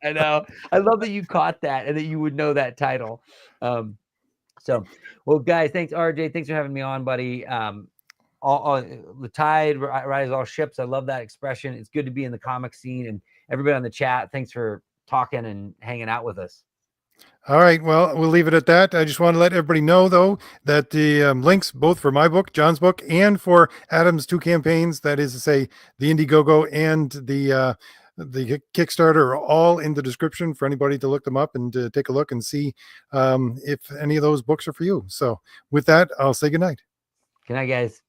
I know. I love that you caught that and that you would know that title. Well, guys, thanks, RJ. Thanks for having me on, buddy. The tide rises all ships. I love that expression. It's good to be in the comic scene, and everybody on the chat, thanks for talking and hanging out with us. All right. Well, we'll leave it at that. I just want to let everybody know, though, that the links both for my book, John's book, and for Adam's 2 campaigns, that is to say, the Indiegogo and the Kickstarter, are all in the description for anybody to look them up and to take a look and see if any of those books are for you. So with that, I'll say goodnight. Good night, guys.